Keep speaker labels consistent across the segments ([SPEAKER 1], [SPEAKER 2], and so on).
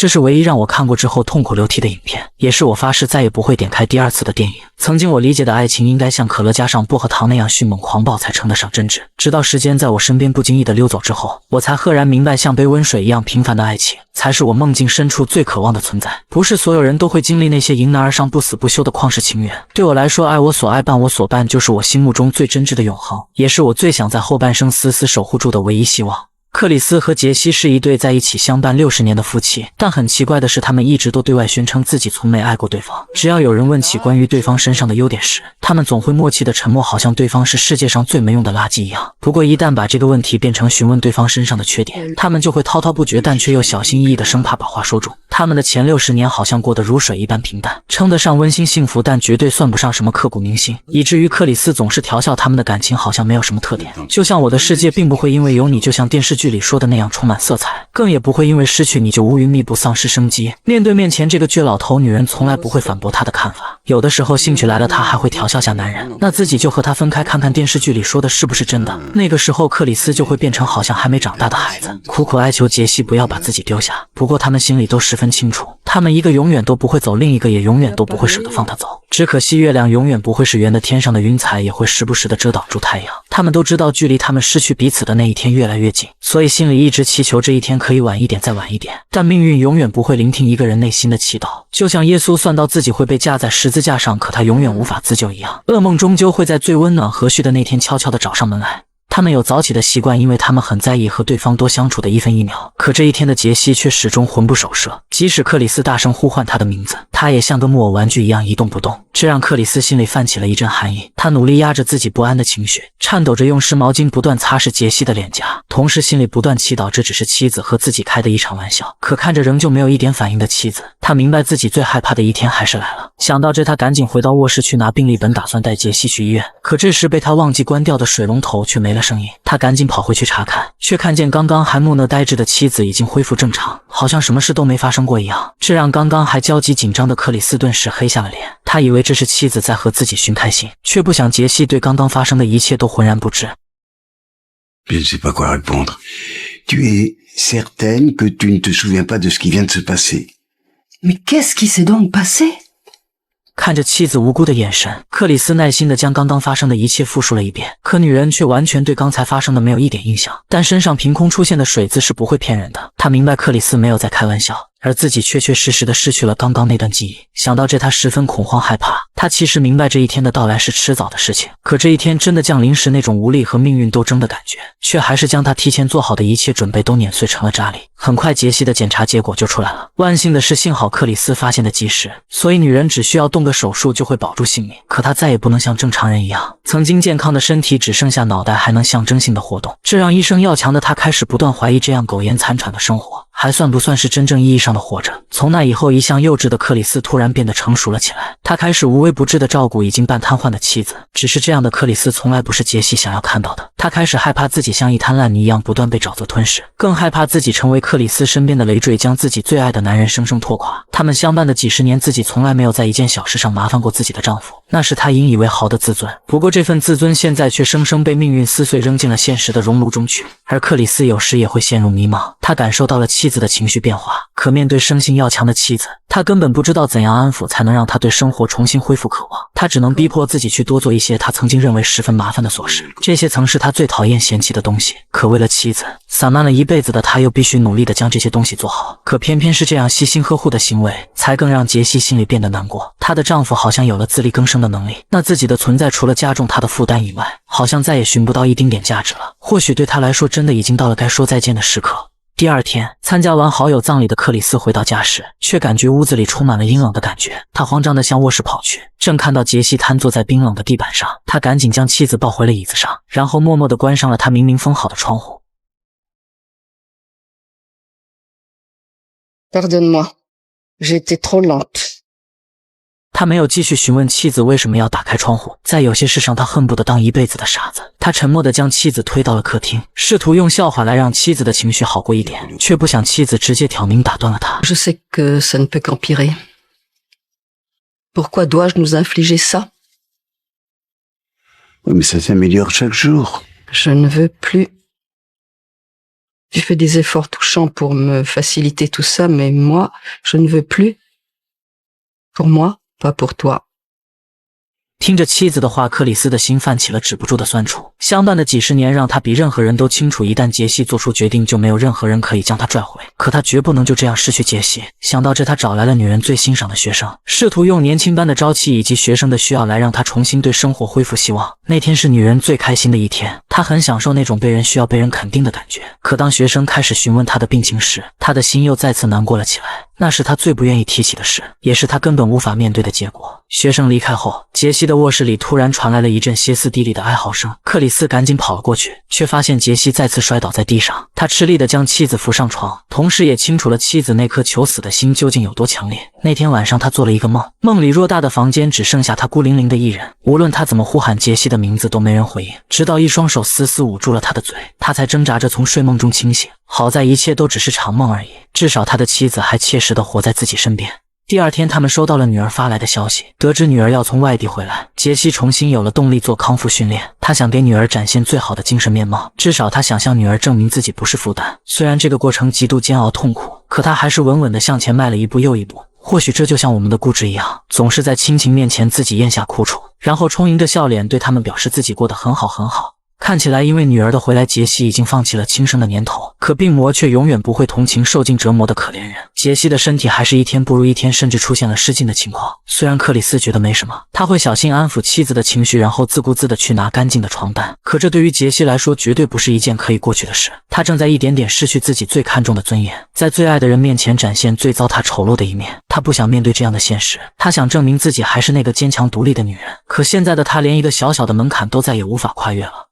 [SPEAKER 1] 这是唯一让我看过之后痛哭流涕的影片，也是我发誓再也不会点开第二次的电影。曾经我理解的爱情应该像可乐加上薄荷糖那样迅猛狂暴才称得上真挚，直到时间在我身边不经意地溜走之后，我才赫然明白，像杯温水一样平凡的爱情才是我梦境深处最渴望的存在。不是所有人都会经历那些迎难而上不死不休的旷世情缘，对我来说，爱我所爱伴我所伴就是我心目中最真挚的永恒，也是我最想在后半生死死守护住的唯一希望。克里斯和杰西是一对在一起相伴60年的夫妻，但很奇怪的是，他们一直都对外宣称自己从没爱过对方。只要有人问起关于对方身上的优点时，他们总会默契的沉默，好像对方是世界上最没用的垃圾一样。不过一旦把这个问题变成询问对方身上的缺点，他们就会滔滔不绝，但却又小心翼翼的生怕把话说住。他们的前60年好像过得如水一般平淡，称得上温馨幸福，但绝对算不上什么刻骨铭心，以至于克里斯总是调笑他们的感情好像没有什么特点。就像我的世界并不会因为有你就像电视剧里说的那样充满色彩，更也不会因为失去你就乌云密布丧失生机。面对面前这个倔老头，女人从来不会反驳他的看法，有的时候兴趣来了，她还会调笑下男人，那自己就和他分开看看电视剧里说的是不是真的。那个时候克里斯就会变成好像还没长大的孩子，苦苦哀求杰西不要把自己丢下。不过他们心里都十分清楚，他们一个永远都不会走，另一个也永远都不会舍得放他走。只可惜月亮永远不会是圆的，天上的云彩也会时不时的遮挡住太阳。他们都知道距离他们失去彼此的那一天越来越近，所以心里一直祈求这一天可以晚一点，再晚一点。但命运永远不会聆听一个人内心的祈祷，就像耶稣算到自己会被架在十字架上，可他永远无法自救一样。噩梦终究会在最温暖和煦的那天悄悄地找上门来。他们有早起的习惯，因为他们很在意和对方多相处的一分一秒。可这一天的杰西却始终魂不守舍，即使克里斯大声呼唤他的名字，他也像个木偶玩具一样一动不动，这让克里斯心里泛起了一阵寒意。他努力压着自己不安的情绪，颤抖着用湿毛巾不断擦拭杰西的脸颊，同时心里不断祈祷这只是妻子和自己开的一场玩笑。可看着仍旧没有一点反应的妻子，他明白自己最害怕的一天还是来了。想到这，他赶紧回到卧室去拿病历本，打算带杰西去医院。可这时被他忘记关掉的水龙头却没了声音，他赶紧跑回去查看，却看见刚刚还木讷呆滞的妻子已经恢复正常，好像什么事都没发生过一样。这让刚刚还焦急紧张的克里斯顿时黑下了脸，他以为这是妻子在和自己寻开心，却不想杰西对刚刚发生的一切都浑然不知。
[SPEAKER 2] Je ne sais pas quoi répondre. Tu es certaine que tu ne te souviens pas de ce qui vient de se passer?
[SPEAKER 3] Mais qu'est-ce qui s'est donc passé?
[SPEAKER 1] 看着妻子无辜的眼神，克里斯耐心地将刚刚发生的一切复述了一遍，可女人却完全对刚才发生的没有一点印象。但身上凭空出现的水渍是不会骗人的，她明白克里斯没有在开玩笑，而自己确确实实地失去了刚刚那段记忆。想到这，她十分恐慌害怕。她其实明白这一天的到来是迟早的事情，可这一天真的降临时，那种无力和命运斗争的感觉，却还是将她提前做好的一切准备都碾碎成了渣砾。很快杰西的检查结果就出来了，万幸的是幸好克里斯发现的及时，所以女人只需要动个手术就会保住性命。可她再也不能像正常人一样，曾经健康的身体只剩下脑袋还能象征性的活动，这让医生要强的她开始不断怀疑，这样苟延残喘的生活还算不算是真正意义上的活着。从那以后，一向幼稚的克里斯突然变得成熟了起来，他开始无微不至地照顾已经半瘫痪的妻子。只是这样的克里斯从来不是杰西想要看到的，他开始害怕自己像一滩烂泥一样不断被沼泽吞噬，更害怕自己成为克里斯身边的累赘，将自己最爱的男人生生拖垮。他们相伴的几十年，自己从来没有在一件小事上麻烦过自己的丈夫，那是他引以为豪的自尊。不过这份自尊现在却生生被命运撕碎，扔进了现实的熔炉中去。而克里斯有时也会陷入迷茫，他感受到了妻子的情绪变化，可面对生性要强的妻子，他根本不知道怎样安抚才能让他对生活重新恢复渴望。他只能逼迫自己去多做一些他曾经认为十分麻烦的琐事，这些曾是他最讨厌嫌弃的东西。可为了妻子，散漫了一辈子的他又必须努力地将这些东西做好。可偏偏是这样细心呵护的行为，才更让杰西心里变得难过。她的丈夫好像有了自力更生的能力，那自己的存在除了加重她的负担以外，好像再也寻不到一丁点价值了。或许对她来说，真的已经到了该说再见的时刻。第二天，参加完好友葬礼的克里斯回到家时，却感觉屋子里充满了阴冷的感觉。他慌张地向卧室跑去，正看到杰西瘫坐在冰冷的地板上，他赶紧将妻子抱回了椅子上，然后默默地关上了他明明封好的窗户。
[SPEAKER 3] Pardonne-moi, j'ai été trop lente.
[SPEAKER 1] 他没有继续询问妻子为什么要打开窗户，在有些事上他恨不得当一辈子的傻子。他沉默地将妻子推到了客厅，试图用笑话来让妻子的情绪好过一点，却不想妻子直接挑明打断了他。
[SPEAKER 3] Je sais que ça ne peut qu'empirer. Pourquoi dois-je nous infliger ça?
[SPEAKER 2] Oui, mais ça s'améliore chaque jour.
[SPEAKER 3] Je ne veux plus. Tu fais des efforts touchants pour me faciliter tout ça, mais moi, je ne veux plus. Pour moi, pas pour toi.
[SPEAKER 1] 听着妻子的话，克里斯的心泛起了止不住的酸楚。相伴的几十年让他比任何人都清楚，一旦杰西做出决定，就没有任何人可以将他拽回。可他绝不能就这样失去杰西。想到这，他找来了女人最欣赏的学生，试图用年轻般的朝气以及学生的需要来让他重新对生活恢复希望。那天是女人最开心的一天，她很享受那种被人需要、被人肯定的感觉。可当学生开始询问她的病情时，她的心又再次难过了起来。那是他最不愿意提起的事，也是他根本无法面对的结果。学生离开后，杰西的卧室里突然传来了一阵歇斯底里的哀嚎声。克里斯赶紧跑了过去，却发现杰西再次摔倒在地上。他吃力地将妻子扶上床，同时也清楚了妻子那颗求死的心究竟有多强烈。那天晚上，他做了一个梦，梦里偌大的房间只剩下他孤零零的一人，无论他怎么呼喊杰西的名字都没人回应，直到一双手死死捂住了他的嘴，他才挣扎着从睡梦中清醒。好在一切都只是场梦而已，至少他的妻子还切实地活在自己身边。第二天，他们收到了女儿发来的消息，得知女儿要从外地回来，杰西重新有了动力做康复训练。他想给女儿展现最好的精神面貌，至少他想向女儿证明自己不是负担。虽然这个过程极度煎熬痛苦，可他还是稳稳地向前迈了一步又一步。或许这就像我们的固执一样，总是在亲情面前自己咽下苦楚，然后充盈着笑脸对他们表示自己过得很好很好。看起来因为女儿的回来，杰西已经放弃了轻生的念头，可病魔却永远不会同情受尽折磨的可怜人。杰西的身体还是一天不如一天，甚至出现了失禁的情况。虽然克里斯觉得没什么，他会小心安抚妻子的情绪，然后自顾自地去拿干净的床单，可这对于杰西来说绝对不是一件可以过去的事。他正在一点点失去自己最看重的尊严，在最爱的人面前展现最糟蹋丑陋的一面。他不想面对这样的现实，他想证明自己还是那个坚强独立的女人，可现在的他连一个小小的门槛都再也无法跨越了。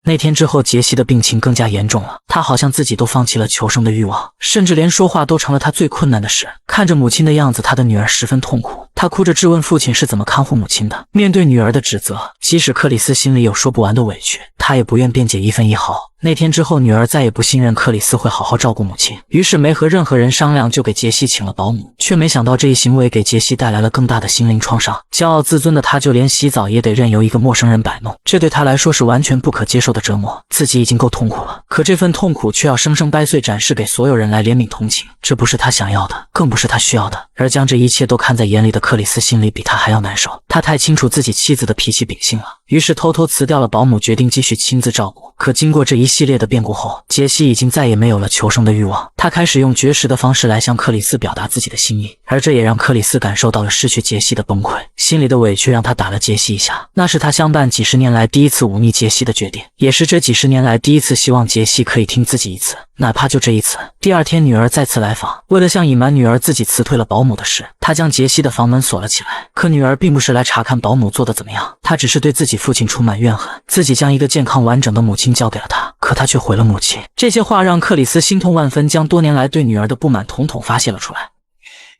[SPEAKER 1] 那天之后，杰西的病情更加严重了，他好像自己都放弃了求生的欲望，甚至连说话都成了他最困难的事。看着母亲的样子，他的女儿十分痛苦，他哭着质问父亲是怎么看护母亲的。面对女儿的指责，即使克里斯心里有说不完的委屈，他也不愿辩解一分一毫。那天之后，女儿再也不信任克里斯会好好照顾母亲，于是没和任何人商量就给杰西请了保姆，却没想到这一行为给杰西带来了更大的心灵创伤。骄傲自尊的他就连洗澡也得任由一个陌生人摆弄，这对他来说是完全不可接受的折磨。自己已经够痛苦了，可这份痛苦却要生生掰碎展示给所有人来怜悯同情，这不是他想要的，更不是他需要的。而将这一切都看在眼里的克里斯心里比他还要难受，他太清楚自己妻子的脾气秉性了，于是偷偷辞掉了保姆，决定继续亲自照顾。可经过这一系列的变故后，杰西已经再也没有了求生的欲望，他开始用绝食的方式来向克里斯表达自己的心意，而这也让克里斯感受到了失去杰西的崩溃，心里的委屈让他打了杰西一下。那是他相伴几十年来第一次忤逆杰西的决定，也是这几十年来第一次希望杰西可以听自己一次，哪怕就这一次。第二天，女儿再次来访，为了向隐瞒女儿自己辞退了保姆的事，他将杰西的房门锁了起来。可女儿并不是来查看保姆做得怎么样，她只是对自己父亲充满怨恨，自己将一个健康完整的母亲交给了他，可他却毁了母亲。这些话让克里斯心痛万分，将多年来对女儿的不满统统发泄了出来。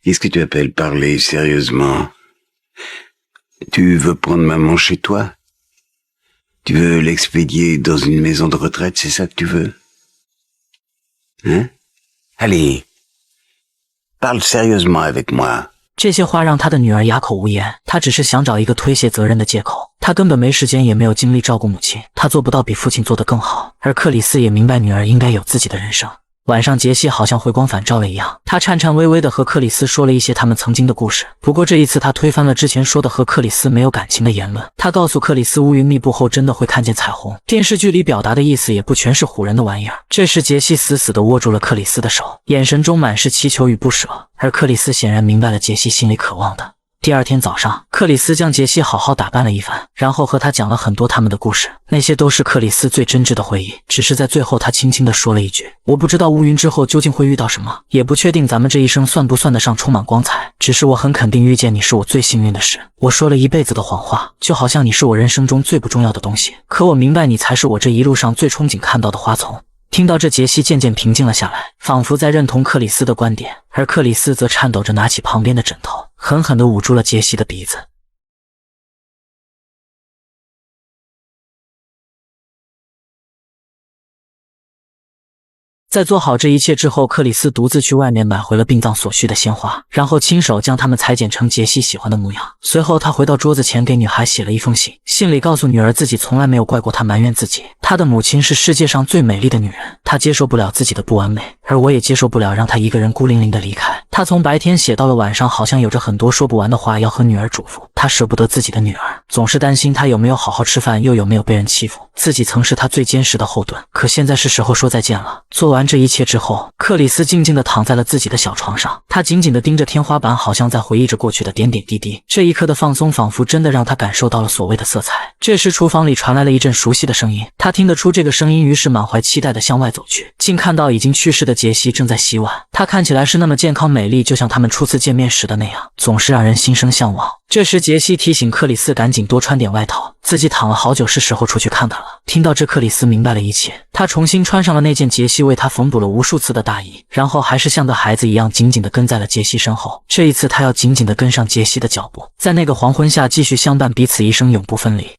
[SPEAKER 2] Qu'est-ce que tu appelles parler sérieusement? Tu veux prendre maman chez toi? Tu veux l'expédier dans une maison de retraite, c'est ça que tu veux? Hein? Allez, parle sérieusement avec moi.
[SPEAKER 1] 这些话让他的女儿哑口无言，她只是想找一个推卸责任的借口。她根本没时间也没有精力照顾母亲，她做不到比父亲做得更好。而克里斯也明白女儿应该有自己的人生。晚上，杰西好像回光返照了一样，他颤颤巍巍地和克里斯说了一些他们曾经的故事。不过这一次，他推翻了之前说的和克里斯没有感情的言论。他告诉克里斯，乌云密布后真的会看见彩虹，电视剧里表达的意思也不全是唬人的玩意儿。这时，杰西死死地握住了克里斯的手，眼神中满是祈求与不舍，而克里斯显然明白了杰西心里渴望的。第二天早上，克里斯将杰西好好打扮了一番，然后和他讲了很多他们的故事，那些都是克里斯最真挚的回忆。只是在最后，他轻轻地说了一句：“我不知道乌云之后究竟会遇到什么，也不确定咱们这一生算不算得上充满光彩，只是我很肯定遇见你是我最幸运的事。我说了一辈子的谎话，就好像你是我人生中最不重要的东西，可我明白你才是我这一路上最憧憬看到的花丛。”听到这，杰西渐渐平静了下来，仿佛在认同克里斯的观点，而克里斯则颤抖着拿起旁边的枕头，狠狠地捂住了杰西的鼻子。在做好这一切之后，克里斯独自去外面买回了殡葬所需的鲜花，然后亲手将它们裁剪成杰西喜欢的模样。随后他回到桌子前，给女孩写了一封信，信里告诉女儿自己从来没有怪过她，埋怨自己，他他的母亲是世界上最美丽的女人，他接受不了自己的不完美，而我也接受不了让他一个人孤零零的离开。他从白天写到了晚上，好像有着很多说不完的话要和女儿嘱咐。他舍不得自己的女儿，总是担心她有没有好好吃饭，又有没有被人欺负。自己曾是他最坚实的后盾，可现在是时候说再见了。做完这一切之后，克里斯静静地躺在了自己的小床上，他紧紧地盯着天花板，好像在回忆着过去的点点滴滴。这一刻的放松仿佛真的让他感受到了所谓的色彩。这时厨房里传来了一阵熟悉的声音，他听得出这个声音，于是满怀期待地向外走去，竟看到已经去世的杰西正在洗碗。她看起来是那么健康美丽，就像他们初次见面时的那样，总是让人心生向往。这时杰西提醒克里斯赶紧多穿点外套，自己躺了好久，是时候出去看看了。听到这，克里斯明白了一切，他重新穿上了那件杰西为他缝补了无数次的大衣，然后还是像个孩子一样紧紧地跟在了杰西身后。这一次他要紧紧地跟上杰西的脚步，在那个黄昏下继续相伴彼此一生，永不分离。